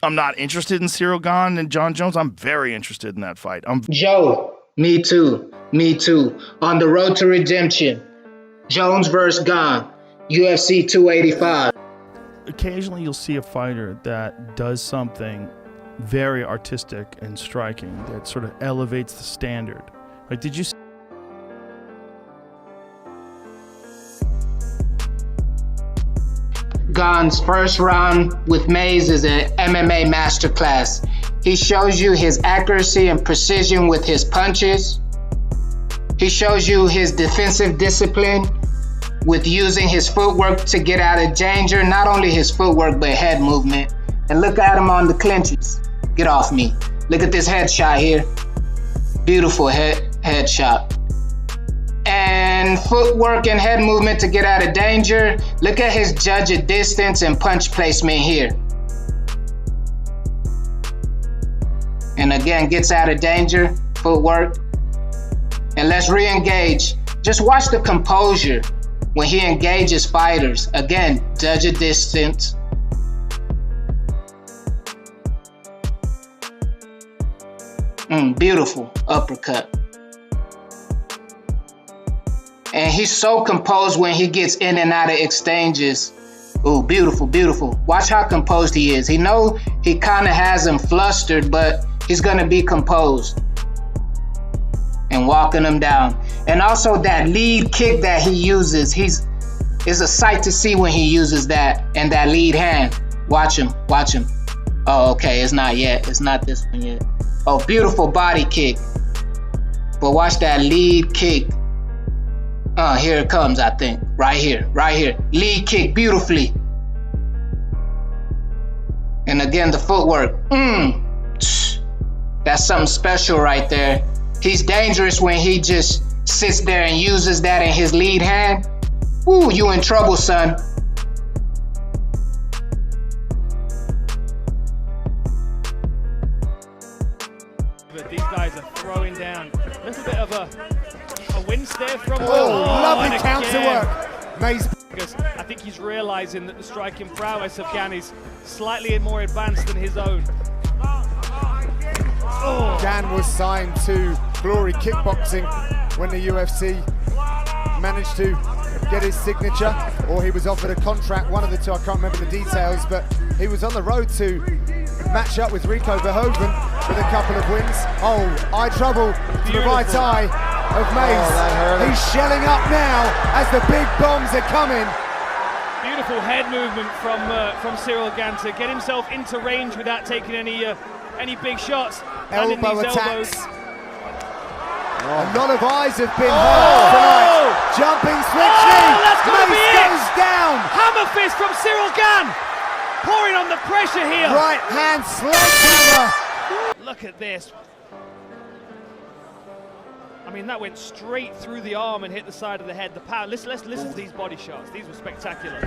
I'm not interested in Ciryl Gane and Jon Jones. I'm very interested in that fight. Joe, me too. Me too. On the road to redemption. Jones versus Gane, UFC 285. Occasionally you'll see a fighter that does something very artistic and striking that sort of elevates the standard. Like, did you see Gane's first round with Mays is an MMA masterclass. He shows you his accuracy and precision with his punches. He shows you his defensive discipline with using his footwork to get out of danger. Not only his footwork, but head movement. And look at him on the clinches. Get off me. Look at this headshot here. Beautiful headshot. And footwork and head movement to get out of danger. Look at his judge of distance and punch placement here. And again, gets out of danger, footwork. And let's re-engage. Just watch the composure when he engages fighters. Again, judge of distance. Beautiful uppercut. And he's so composed when he gets in and out of exchanges. Ooh, beautiful, beautiful. Watch how composed he is. He know he kind of has him flustered, but he's gonna be composed. And walking him down. And also that lead kick that he uses, is a sight to see when he uses that, and that lead hand. Watch him, watch him. Oh, okay, it's not yet. It's not this one yet. Oh, beautiful body kick. But watch that lead kick. Here it comes, I think. Right here, right here. Lead kick beautifully. And again, the footwork. That's something special right there. He's dangerous when he just sits there and uses that in his lead hand. Ooh, you in trouble, son. But these guys are throwing down. A little bit of a wind stare from lovely counter work. Mays. I think he's realizing that the striking prowess of Gane is slightly more advanced than his own. Gane was signed to Glory Kickboxing when the UFC managed to get his signature, or he was offered a contract, one of the two, I can't remember the details, but he was on the road to match up with Rico Verhoeven with a couple of wins. Eye trouble to the right eye of Mays. He's shelling up now as the big bombs are coming. Beautiful head movement from Ciryl Gane to get himself into range without taking any big shots. Elbow attacks. A lot of eyes have been hurt tonight. Jumping switch knee. Mace goes down. Hammer fist from Ciryl Gane. Pouring on the pressure here. Right hand sledgehammer. Look at this. I mean, that went straight through the arm and hit the side of the head. The power. Let's listen to these body shots. These were spectacular.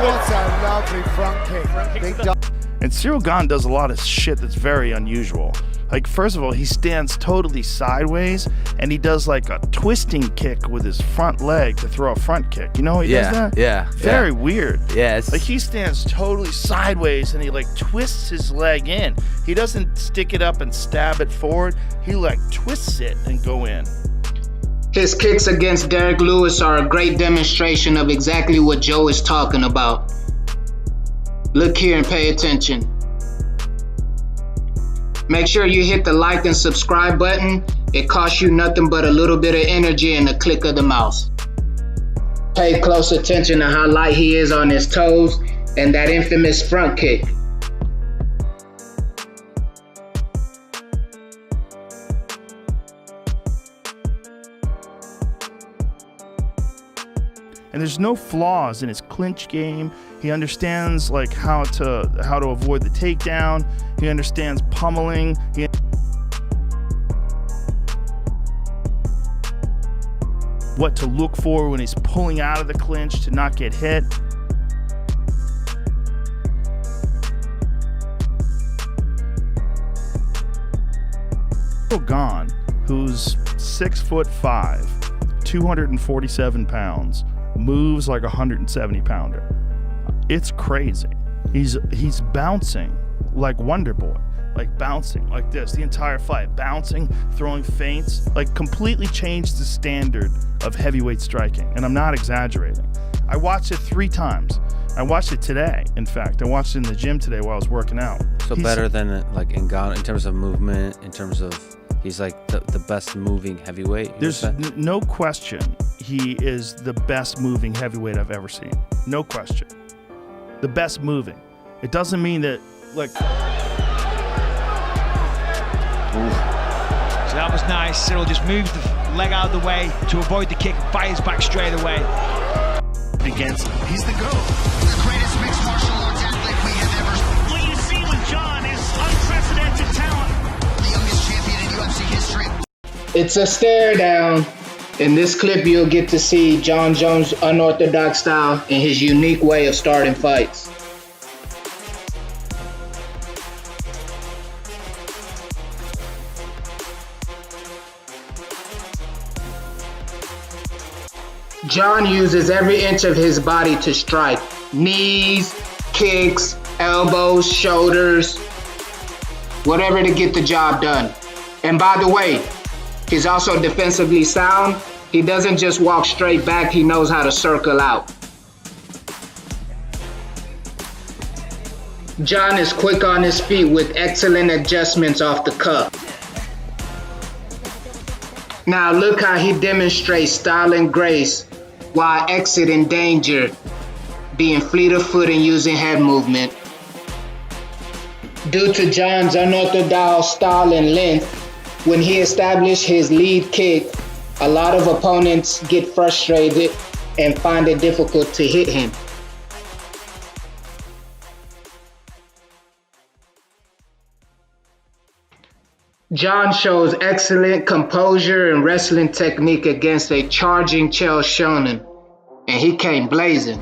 What a lovely front kick. And Ciryl Gane does a lot of shit that's very unusual. Like, first of all, he stands totally sideways, and he does like a twisting kick with his front leg to throw a front kick. You know, he does that? Yeah. Very weird. Yeah. Like, he stands totally sideways, and he like twists his leg in. He doesn't stick it up and stab it forward. He like twists it and go in. His kicks against Derek Lewis are a great demonstration of exactly what Joe is talking about. Look here and pay attention. Make sure you hit the like and subscribe button. It costs you nothing but a little bit of energy and a click of the mouse. Pay close attention to how light he is on his toes and that infamous front kick. And there's no flaws in his clinch game. He understands like how to avoid the takedown. He understands pummeling. What to look for when he's pulling out of the clinch to not get hit. Ciryl Gane, who's 6'5", 247 pounds, moves like a 170-pounder. It's crazy. He's bouncing like Wonder Boy, like bouncing like this the entire fight, bouncing, throwing feints, like completely changed the standard of heavyweight striking. And I'm not exaggerating. I watched it 3 times. I watched it today. In fact, I watched it in the gym today while I was working out. So better than like in Ghana in terms of movement, in terms of he's like the best moving heavyweight. There's no question he is the best moving heavyweight I've ever seen. No question. The best moving. It doesn't mean that like. Ooh. So that was nice. Ciryl just moves the leg out of the way to avoid the kick and fires back straight away. Against him. He's the GOAT. The greatest mixed martial arts athlete we have ever. What you see with Jon is unprecedented talent. The youngest champion in UFC history. It's a stare down. In this clip, you'll get to see Jon Jones' unorthodox style and his unique way of starting fights. Jon uses every inch of his body to strike. Knees, kicks, elbows, shoulders, whatever to get the job done. And by the way, he's also defensively sound. He doesn't just walk straight back, he knows how to circle out. Jon is quick on his feet with excellent adjustments off the cuff. Now look how he demonstrates style and grace while exiting danger, being fleet of foot and using head movement. Due to Jon's unorthodox style and length, when he established his lead kick, a lot of opponents get frustrated and find it difficult to hit him. Jon shows excellent composure and wrestling technique against a charging Chael Sonnen, and he came blazing.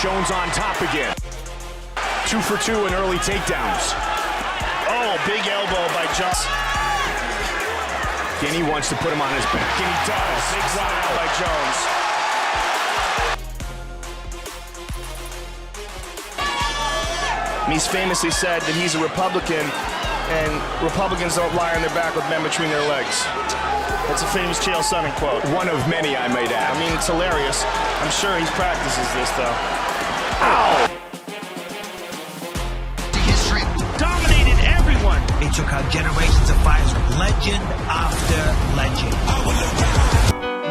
Jones on top again. 2 for 2 in early takedowns. Oh, big elbow by Jon. Gane wants to put him on his back, and he does. Big wow by Jones. He's famously said that he's a Republican, and Republicans don't lie on their back with men between their legs. That's a famous Chael Sonnen quote. One of many, I might add. I mean, it's hilarious. I'm sure he practices this, though. Ow! History. Dominated everyone. He took out generations of fighters, legend after legend.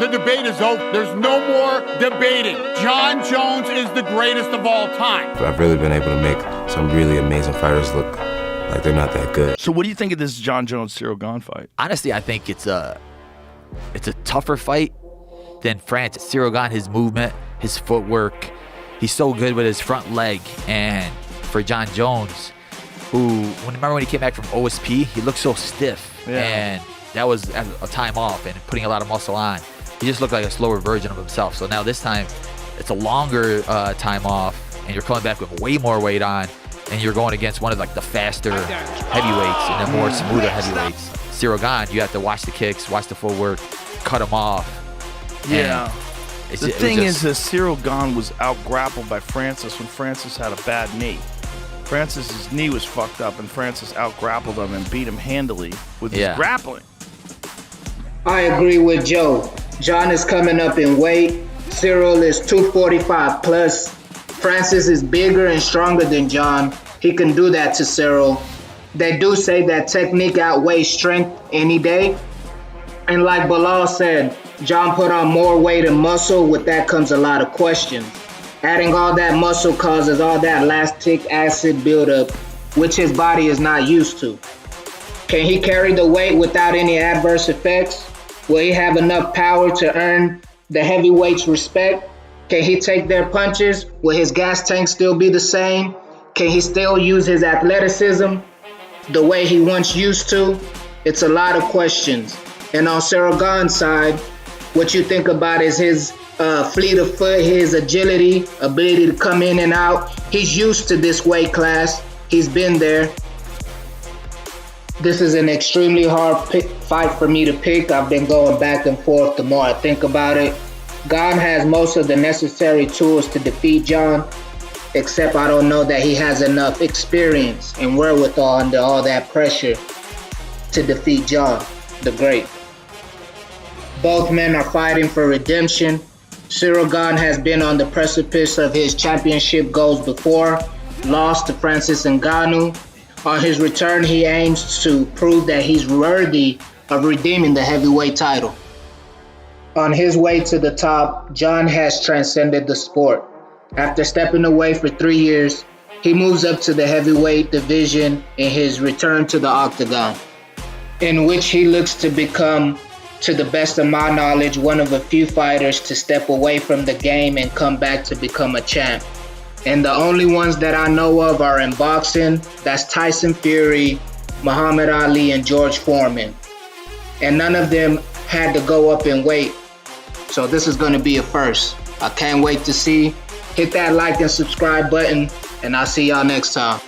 The debate is over. There's no more debating. Jon Jones is the greatest of all time. I've really been able to make some really amazing fighters look like they're not that good. So what do you think of this Jon Jones-Ciryl Gane fight? Honestly, I think it's a tougher fight than Francis. Ciryl Gane, his movement, his footwork, he's so good with his front leg. And for Jon Jones, remember when he came back from OSP, he looked so stiff. Yeah. And that was a time off and putting a lot of muscle on. He just looked like a slower version of himself. So now this time, it's a longer time off, and you're coming back with way more weight on, and you're going against one of like the faster heavyweights and the more smoother heavyweights. Ciryl Gane, you have to watch the kicks, watch the footwork, cut him off. Yeah. The thing is that Ciryl Gane was out-grappled by Francis when Francis had a bad knee. Francis's knee was fucked up, and Francis out-grappled him and beat him handily with his grappling. I agree with Joe. Jon is coming up in weight. Ciryl is 245 plus. Francis is bigger and stronger than Jon. He can do that to Ciryl. They do say that technique outweighs strength any day. And like Bilal said, Jon put on more weight and muscle. With that comes a lot of questions. Adding all that muscle causes all that lactic acid buildup, which his body is not used to. Can he carry the weight without any adverse effects? Will he have enough power to earn the heavyweights' respect? Can he take their punches? Will his gas tank still be the same? Can he still use his athleticism the way he once used to? It's a lot of questions. And on Ciryl Gane's side, what you think about is his fleet of foot, his agility, ability to come in and out. He's used to this weight class. He's been there. This is an extremely hard fight for me to pick. I've been going back and forth the more I think about it. Gane has most of the necessary tools to defeat Jon, except I don't know that he has enough experience and wherewithal under all that pressure to defeat Jon the Great. Both men are fighting for redemption. Ciryl Gane has been on the precipice of his championship goals before, lost to Francis Ngannou. On his return, he aims to prove that he's worthy of redeeming the heavyweight title. On his way to the top, Jon has transcended the sport. After stepping away for 3 years, he moves up to the heavyweight division in his return to the octagon, in which he looks to become, to the best of my knowledge, one of a few fighters to step away from the game and come back to become a champ. And the only ones that I know of are in boxing. That's Tyson Fury, Muhammad Ali, and George Foreman. And none of them had to go up in weight. So this is going to be a first. I can't wait to see. Hit that like and subscribe button, and I'll see y'all next time.